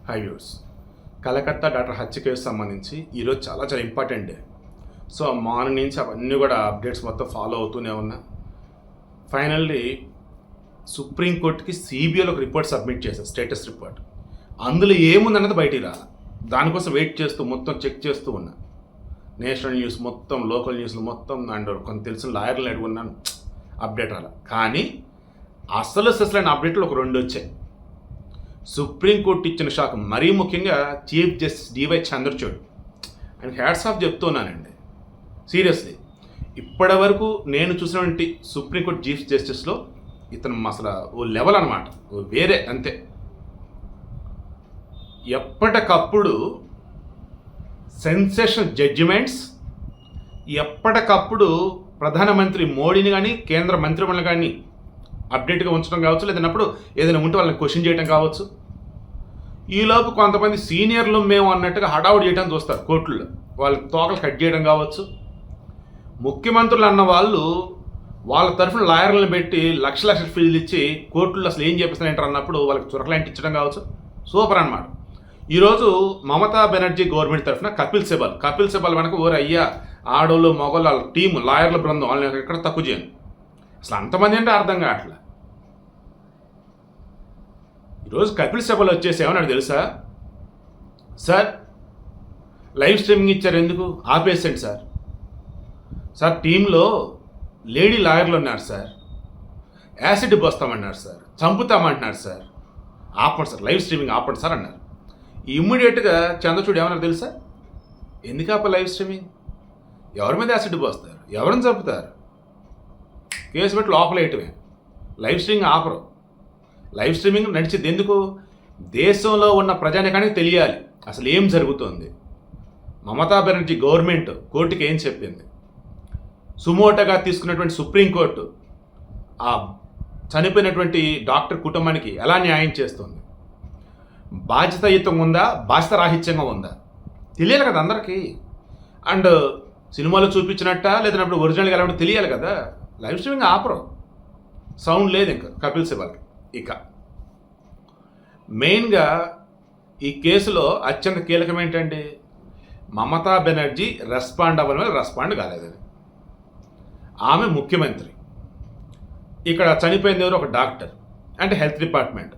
High views. Calcutta doctor హత్య కేసు సంబంధించి ఈరోజు చాలా చాలా ఇంపార్టెంట్ డే. సో మార్నింగ్ నుంచి అవన్నీ కూడా అప్డేట్స్ మొత్తం ఫాలో అవుతూనే ఉన్నా. ఫైనల్లీ సుప్రీంకోర్టుకి సిబిఐలో ఒక రిపోర్ట్ సబ్మిట్ చేశారు, స్టేటస్ రిపోర్ట్. అందులో ఏముందన్నది బయటికి రాలి. దానికోసం వెయిట్ చేస్తూ మొత్తం చెక్ చేస్తూ ఉన్నా. నేషనల్ న్యూస్ మొత్తం, లోకల్ న్యూస్లు మొత్తం, అండ్ కొంత తెలిసిన లాయర్లను అడుగున్నాను, అప్డేట్ రాలి. కానీ అసలు అప్డేట్లు ఒక 2 వచ్చాయి. సుప్రీంకోర్టు ఇచ్చిన షాక్, మరీ ముఖ్యంగా chief justice D Y Chandrachud and hats off చెప్తున్నానండి. సీరియస్లీ, ఇప్పటి వరకు నేను చూసినటువంటి సుప్రీంకోర్టు చీఫ్ జస్టిస్లో ఇతను అసలు ఓ లెవెల్ అనమాట, ఓ వేరే అంతే. ఎప్పటికప్పుడు సెన్సేషనల్ జడ్జిమెంట్స్, ఎప్పటికప్పుడు ప్రధానమంత్రి మోడీని కానీ కేంద్ర మంత్రిమండలి కానీ అప్డేట్గా ఉంచడం కావచ్చు, లేదన్నప్పుడు ఏదైనా ఉంటే వాళ్ళని క్వశ్చన్ చేయడం కావచ్చు. ఈలోపు కొంతమంది సీనియర్లు మేము అన్నట్టుగా హడావుడి చేయడం చూస్తారు కోర్టుల్లో, వాళ్ళ తోకలు కట్ చేయడం కావచ్చు. ముఖ్యమంత్రులు అన్న వాళ్ళు వాళ్ళ తరఫున లాయర్లను పెట్టి లక్షల ఫీజులు ఇచ్చి కోర్టుల్లో అసలు ఏం చేపిస్తారంటారు అన్నప్పుడు వాళ్ళకి చురకలాంటి ఇచ్చడం కావచ్చు. సూపర్ అన్నమాట. ఈరోజు మమతా బెనర్జీ గవర్నమెంట్ తరఫున కపిల్ సిబల్ వెనక ఓరు అయ్యా, ఆడోళ్ళు మగవాళ్ళు, వాళ్ళ టీము, లాయర్ల బృందం, వాళ్ళని ఎక్కడ తక్కువ చేయను. అసలు అంతమంది అంటే అర్థం కావట్లే. ఈరోజు కపిల్ సిబల్ వచ్చేసి ఏమన్నాడు తెలుసా? సార్ లైవ్ స్ట్రీమింగ్ ఇచ్చారు, ఎందుకు ఆపేసండి సార్. సార్ టీంలో లేడీ లాయర్లు ఉన్నారు సార్, యాసిడ్ పోస్తామన్నారు సార్, చంపుతామంటున్నారు సార్, ఆపండి సార్, లైవ్ స్ట్రీమింగ్ ఆపండి సార్ అన్నారు. ఇమ్మీడియట్గా చంద్రచూడ్ ఏమన్నారు తెలుసా? ఎందుకు ఆప లైవ్ స్ట్రీమింగ్? ఎవరి మీద యాసిడ్ పోస్తారు, ఎవరిని చంపుతారు, కేసు పెట్టి లోపలేయటమే. లైవ్ స్ట్రీమింగ్ ఆపరు. లైవ్ స్ట్రీమింగ్ నడిచేది ఎందుకు? దేశంలో ఉన్న ప్రజానికానికి తెలియాలి అసలు ఏం జరుగుతుంది. మమతా బెనర్జీ గవర్నమెంట్ కోర్టుకి ఏం చెప్పింది, సుమోటోగా తీసుకున్నటువంటి సుప్రీంకోర్టు ఆ చనిపోయినటువంటి డాక్టర్ కుటుంబానికి ఎలా న్యాయం చేస్తుంది, బాధ్యతాయుతంగా ఉందా, బాధ్యత రాహిత్యంగా ఉందా తెలియాలి కదా అందరికీ. అండ్ సినిమాలో చూపించినట్ట లేదన్నప్పుడు ఒరిజినల్గా ఎలా ఉంటే తెలియాలి కదా. లైవ్ స్ట్రీమింగ్ ఆపరు, సౌండ్ లేదు ఇంకా కపిల్ సిబల్కి. ఇక మెయిన్గా ఈ కేసులో అత్యంత కీలకం ఏంటంటే మమతా బెనర్జీ రెస్పాండ్ రెస్పాండ్ కాలేదని. ఆమె ముఖ్యమంత్రి, ఇక్కడ చనిపోయింది ఎవరు? ఒక డాక్టర్, అంటే హెల్త్ డిపార్ట్మెంట్.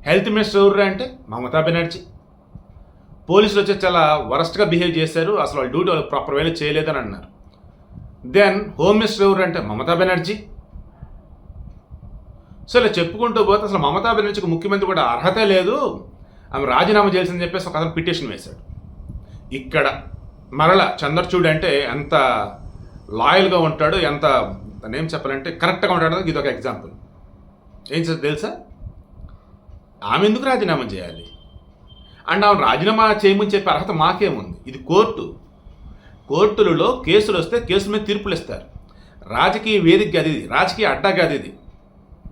హెల్త్ మినిస్టర్ ఎవరు అంటే మమతా బెనర్జీ. పోలీసులు వచ్చి చాలా వరస్ట్గా బిహేవ్ చేశారు, అసలు వాళ్ళ డ్యూటీ వాళ్ళు ప్రాపర్ వేలో చేయలేదని అన్నారు. దెన్ హోమ్ మినిస్టర్ ఎవరు అంటే మమతా బెనర్జీ. సో ఇలా చెప్పుకుంటూ పోతే అసలు మమతా బెనర్జీకి ముఖ్యమంత్రి కూడా అర్హత లేదు, ఆమె రాజీనామా చేయాల్సిందని చెప్పేసి ఒక అతను పిటిషన్ వేశాడు. ఇక్కడ మరలా చంద్రచూడ్ అంటే ఎంత లాయల్గా ఉంటాడు, ఎంత ఏం చెప్పాలంటే కరెక్ట్గా ఉంటాడు, ఇది ఒక ఎగ్జాంపుల్. ఏం చేస్తుంది తెలుసా? ఆమె ఎందుకు రాజీనామా చేయాలి? అండ్ ఆమె రాజీనామా చేయమని చెప్పే అర్హత మాకేముంది? ఇది కోర్టు. కోర్టులలో కేసులు వస్తే కేసుల మీద తీర్పులు ఇస్తారు. రాజకీయ వేదిక గది, రాజకీయ అడ్డా గది ఇది,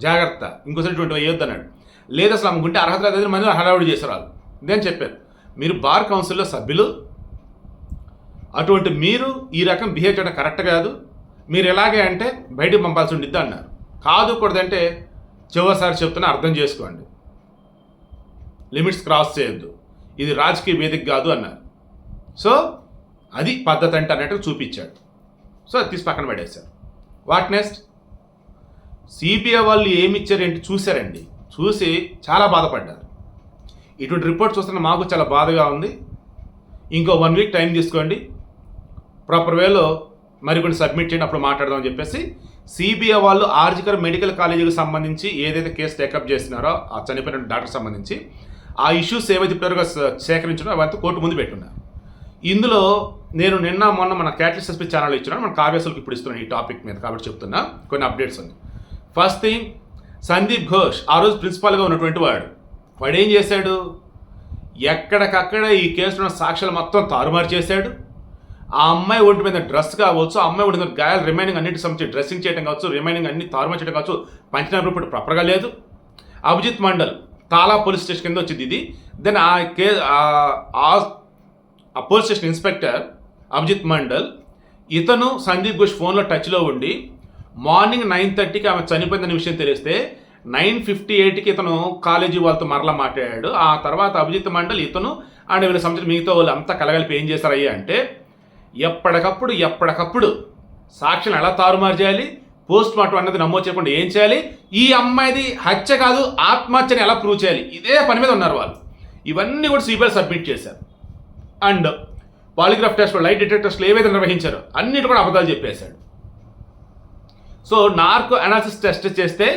జాగ్రత్త, ఇంకోసారి ఇటువంటి వేయొద్దు అన్నాడు. లేదు అసలు ఆమె ఉంటే అర్హత లేదని మంది హడావుడి చేశారు వాళ్ళు. ఇదేం చెప్పారు, మీరు బార్ కౌన్సిల్లో సభ్యులు, అటువంటి మీరు ఈ రకం బిహేవ్ చేయడం కరెక్ట్ కాదు, మీరు ఎలాగే అంటే బయటకు పంపాల్సి ఉండిద్ది అన్నారు. కాదు కూడదంటే చివరిసారి చెప్తున్నా అర్థం చేసుకోండి, లిమిట్స్ క్రాస్ చేయొద్దు, ఇది రాజకీయ వేదిక కాదు అన్నారు. సో అది పద్ధతి అంటే అన్నట్టుగా చూపించాడు. సో అది తీసి పక్కన పడేశారు. What next? సిబిఐ వాళ్ళు ఏమి ఇచ్చారేంటి చూశారండి, చూసి చాలా బాధపడ్డారు. ఇటువంటి రిపోర్ట్ చూస్తున్న మాకు చాలా బాధగా ఉంది. ఇంకో 1 వీక్ టైం తీసుకోండి, ప్రాపర్ వేలో మరికొన్ని సబ్మిట్ చేయండి, అప్పుడు మాట్లాడదామని చెప్పేసి సిబిఐ వాళ్ళు ఆర్జికర్ మెడికల్ కాలేజీకి సంబంధించి ఏదైతే కేసు టేకప్ చేస్తున్నారో ఆ చనిపోయిన డాక్టర్ సంబంధించి ఆ ఇష్యూస్ ఏవైతే ఇప్పటివరకు సేకరించారో అవంతా కోర్టు ముందు పెట్టున్నారు. ఇందులో నేను నిన్న మొన్న మన క్యాటలిస్ట్ ఎస్పీ ఛానల్ ఇచ్చినాను, మన కావ్యాసులకు ఇప్పుడు ఇస్తున్నాను ఈ టాపిక్ మీద, కాబట్టి చెప్తున్నా కొన్ని అప్డేట్స్ ఉంది. ఫస్ట్ థింగ్, సందీప్ ఘోష్ ఆ రోజు ప్రిన్సిపాల్గా ఉన్నటువంటి వాడు ఏం చేశాడు? ఎక్కడికక్కడ ఈ కేసులో సాక్ష్యాలు మొత్తం తారుమారు చేశాడు. ఆ అమ్మాయి ఒంటి మీద డ్రెస్ కావచ్చు, ఆ అమ్మాయి ఒంటి మీద గాయాలు రిమైనింగ్ అన్నిటి సంబంధించి డ్రెస్సింగ్ చేయడం కావచ్చు, రిమైనింగ్ అన్ని తారుమారు చేయడం కావచ్చు, పంచనామా రిపోర్ట్ ప్రాపర్గా లేదు. అభిజిత్ మండల్ తాలా పోలీస్ స్టేషన్ కింద వచ్చింది ఇది. దెన్ ఆ police station inspector Abhijit Mandal, ఇతను సందీప్ ఘోష్ ఫోన్లో టచ్లో ఉండి మార్నింగ్ 9:30కి ఆమె చనిపోయిందనే విషయం తెలిస్తే 9:58కి ఇతను కాలేజీ వాళ్ళతో మరలా మాట్లాడాడు. ఆ తర్వాత అభిజిత్ మండల్ ఇతను అండ్ వీళ్ళ సంబంధించిన మిగతా వాళ్ళు అంతా కలగలిపి ఏం చేశారయ్యా అంటే ఎప్పటికప్పుడు సాక్షులను ఎలా తారుమారు చేయాలి, పోస్ట్ మార్టం అన్నది నమోదు చేయకుండా ఏం చేయాలి, ఈ అమ్మాయిది హత్య కాదు ఆత్మహత్యని ఎలా ప్రూవ్ చేయాలి, ఇదే పని మీద ఉన్నారు వాళ్ళు. ఇవన్నీ కూడా సిబిఐ సబ్మిట్ చేశారు. అండ్ పాలిగ్రాఫ్ టెస్ట్లు, లైట్ డిటెక్టర్ టెస్ట్లు ఏవైతే నిర్వహించారో అన్నిటి కూడా అబద్ధాలు చెప్పేశాడు. సో నార్కో అనాలిసిస్ టెస్ట్ చేస్తే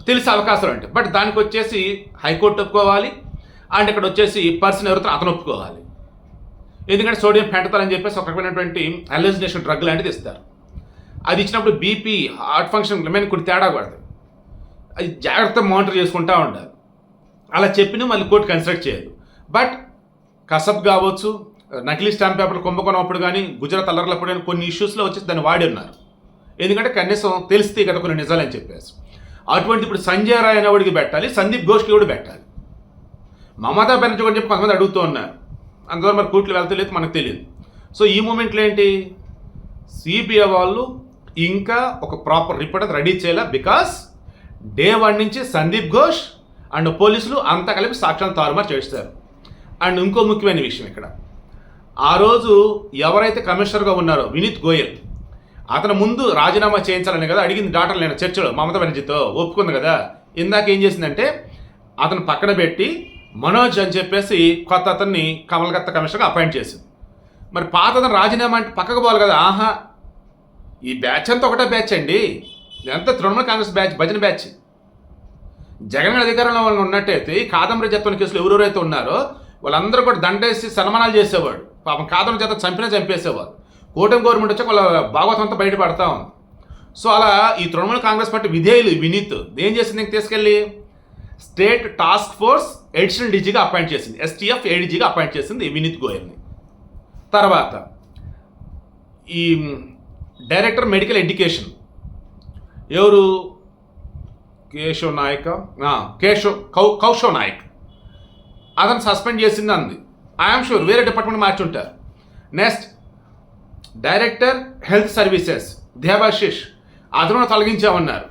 తెలిసే అవకాశాలు ఉంటాయి. బట్ దానికి వచ్చేసి హైకోర్టు ఒప్పుకోవాలి అండ్ ఇక్కడ వచ్చేసి పర్సన్ ఎవరితో అతను ఒప్పుకోవాలి. ఎందుకంటే సోడియం పెంటతాల్ అని చెప్పేసి ఒక రకమైనటువంటి అలర్జినేషన్ డ్రగ్ లాంటిది ఇస్తారు. అది ఇచ్చినప్పుడు బీపీ, హార్ట్ ఫంక్షన్ మీద కొన్ని తేడా పడుతుంది. అది జాగ్రత్తగా మానిటర్ చేసుకుంటూ ఉండాలి. అలా చెప్పినా మళ్ళీ కోర్టు కన్సిడర్ చేయదు. బట్ కసబ్ కావచ్చు, నకిలీ స్టాంప్ పేపర్లు కుంభకోణం అప్పుడు కానీ, గుజరాత్ అల్లర్లప్పుడు కానీ కొన్ని ఇష్యూస్లో వచ్చేసి దాన్ని వాడి ఉన్నారు. ఎందుకంటే కనీసం తెలిస్తే కదా కొన్ని నిజాలని చెప్పేసి. అటువంటి ఇప్పుడు సంజయ్ రాయ్ అనేవాడికి పెట్టాలి, సందీప్ ఘోష్కి కూడా పెట్టాలి. మమతా బెనర్జీ అని చెప్పి కొంతమంది అడుగుతూ ఉన్నారు. అందువల్ల మరి కోర్టులు వెళ్తలేదు మనకు తెలియదు. సో ఈ మూమెంట్లో ఏంటి, సిబిఐ వాళ్ళు ఇంకా ఒక ప్రాపర్ రిపోర్ట్ రెడీ చేయాలి. బికాస్ డే 1 నుంచి సందీప్ ఘోష్ అండ్ పోలీసులు అంతా కలిపి సాక్ష్యాలను తారుమారు చేస్తారు. అండ్ ఇంకో ముఖ్యమైన విషయం ఇక్కడ, ఆ రోజు ఎవరైతే కమిషనర్గా ఉన్నారో వినీత్ గోయల్, అతను ముందు రాజీనామా చేయించాలని కదా అడిగింది డాక్టర్ లేని చర్చలో మమతా బెనర్జీతో ఒప్పుకుంది కదా. ఇందాక ఏం చేసిందంటే అతను పక్కన పెట్టి మనోజ్ అని చెప్పేసి కొత్త అతన్ని కమల్కత్తా కమిషనర్గా అపాయింట్ చేసింది. మరి పాత అతను రాజీనామా అంటే పక్కకు పోవాలి కదా. ఆహా, ఈ బ్యాచ్ అంతా ఒకటే బ్యాచ్ అండి, ఇదంతా తృణమూల కాంగ్రెస్ బ్యాచ్, భజన బ్యాచ్. జగన్ అధికారంలో వాళ్ళు ఉన్నట్టయితే ఈ కాదంబరి జత్వన కేసులు ఎవరెవరైతే ఉన్నారో వాళ్ళందరూ కూడా దండేసి సన్మానాలు చేసేవాడు. పాపం కాదంబరి జత్వ చంపేసేవారు. కూటమి గవర్నమెంట్ వచ్చాక వాళ్ళ భాగవతం అంతా బయటపడతా ఉంది. సో అలా ఈ తృణమూల కాంగ్రెస్ పార్టీ విధేయులు వినీత్ ఏం చేసింది, ఇంక తీసుకెళ్ళి స్టేట్ టాస్క్ ఫోర్స్ అడిషనల్ డీజీగా అపాయింట్ చేసింది, ఎస్టీఎఫ్ ఏడీజీగా అపాయింట్ చేసింది వినీత్ గోయల్ని. తర్వాత ఈ డైరెక్టర్ మెడికల్ ఎడ్యుకేషన్ ఎవరు, కౌశవ్ నాయక్, అతను సస్పెండ్ చేసింది అంది. ఐఎమ్ షూర్ వేరే డిపార్ట్మెంట్ మార్చి ఉంటారు. Next director health services Debasish, అతను తొలగించామన్నారు,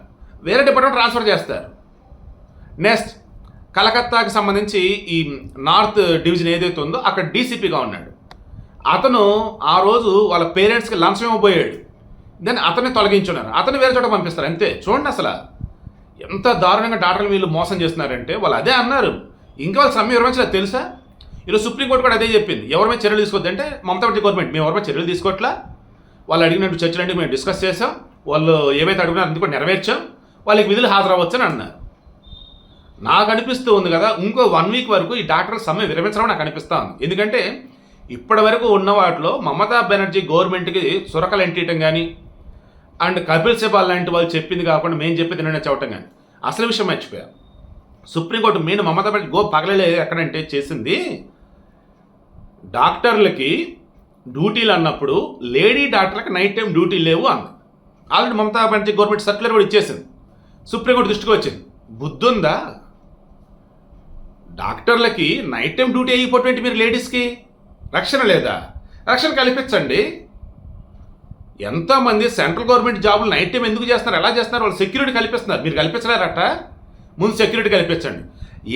వేరే డిపార్ట్మెంట్ ట్రాన్స్ఫర్ చేస్తారు. నెక్స్ట్ కలకత్తాకి సంబంధించి ఈ నార్త్ డివిజన్ ఏదైతే ఉందో అక్కడ డీసీపీగా ఉన్నాడు. అతను ఆ రోజు వాళ్ళ పేరెంట్స్కి లంచం ఇవ్వబోయాడు, దాన్ని అతన్ని తొలగించున్నారు, అతను వేరే చోట పంపిస్తారు. అంతే. చూడండి అసలు ఎంత దారుణంగా డాక్టర్లు వీళ్ళు మోసం చేస్తున్నారంటే. వాళ్ళు అదే అన్నారు, ఇంకా వాళ్ళు సమ్మె విరమించలేదు తెలుసా. ఈరోజు సుప్రీంకోర్టు కూడా అదే చెప్పింది, ఎవరి మీద చర్యలు తీసుకోవద్దు అంటే మమతా బెనర్జీ గవర్నమెంట్ మేము ఎవరి మీద చర్యలు తీసుకోవట్లా, వాళ్ళు అడిగినట్టు చర్చలు అంటే మేము డిస్కస్ చేసాం, వాళ్ళు ఏవైతే అడిగినారో అది కూడా నెరవేర్చాం, వాళ్ళకి విధులు హాజరవ్వచ్చు అని అన్నారు. నాకు అనిపిస్తూ ఉంది కదా ఇంకో 1 వీక్ వరకు ఈ డాక్టర్ల సమ్మె విరమించడం నాకు అనిపిస్తూ ఉంది. ఎందుకంటే ఇప్పటి వరకు ఉన్న వాటిలో మమతా బెనర్జీ గవర్నమెంట్కి సురకలు ఎంటీయటం కానీ అండ్ కపిల్ సిబాల్ లాంటి వాళ్ళు చెప్పింది కాకుండా మేము చెప్పేది నేను చెప్పటం కానీ అసలు విషయం మర్చిపోయాం. సుప్రీంకోర్టు మెయిన్ మమతా బెనర్జీ పగలలే ఎక్కడంటే చేసింది, డాక్టర్లకి డ్యూటీలు అన్నప్పుడు లేడీ డాక్టర్లకు నైట్ టైం డ్యూటీ లేవు అంది. Already Mamata Banerjee government circular కూడా ఇచ్చేసింది, సుప్రీంకోర్టు దృష్టికి వచ్చింది. బుద్ధుందా, డాక్టర్లకి నైట్ టైం డ్యూటీ అయిపోతుంది, మీరు లేడీస్కి రక్షణ లేదా, రక్షణ కల్పించండి. ఎంతోమంది సెంట్రల్ గవర్నమెంట్ జాబులు నైట్ టైం ఎందుకు చేస్తున్నారు, ఎలా చేస్తున్నారు, వాళ్ళు సెక్యూరిటీ కల్పిస్తున్నారు, మీరు కల్పించలేరట. ముందు సెక్యూరిటీ కల్పించండి.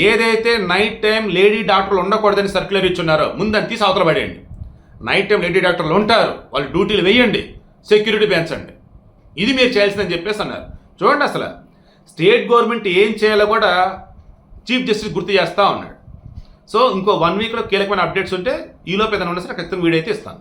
ఏదైతే నైట్ టైం లేడీ డాక్టర్లు ఉండకూడదని సర్క్యులర్ ఇచ్చున్నారో ముందు దాన్ని తీసి అవతల పడేయండి. నైట్ టైం లేడీ డాక్టర్లు ఉంటారు, వాళ్ళు డ్యూటీలు వేయండి, సెక్యూరిటీ పెంచండి, ఇది మీరు చేయాల్సిందని చెప్పేసి అన్నారు. చూడండి అసలు స్టేట్ గవర్నమెంట్ ఏం చేయాలో కూడా చీఫ్ జస్టిస్ గుర్తు చేస్తూ ఉన్నాడు. సో ఇంకో 1 వీక్లో కీలకమైన అప్డేట్స్ ఉంటే ఈలోపు ఏదైనా ఉన్న సరే ఖచ్చితంగా వీడియో అయితే ఇస్తాను.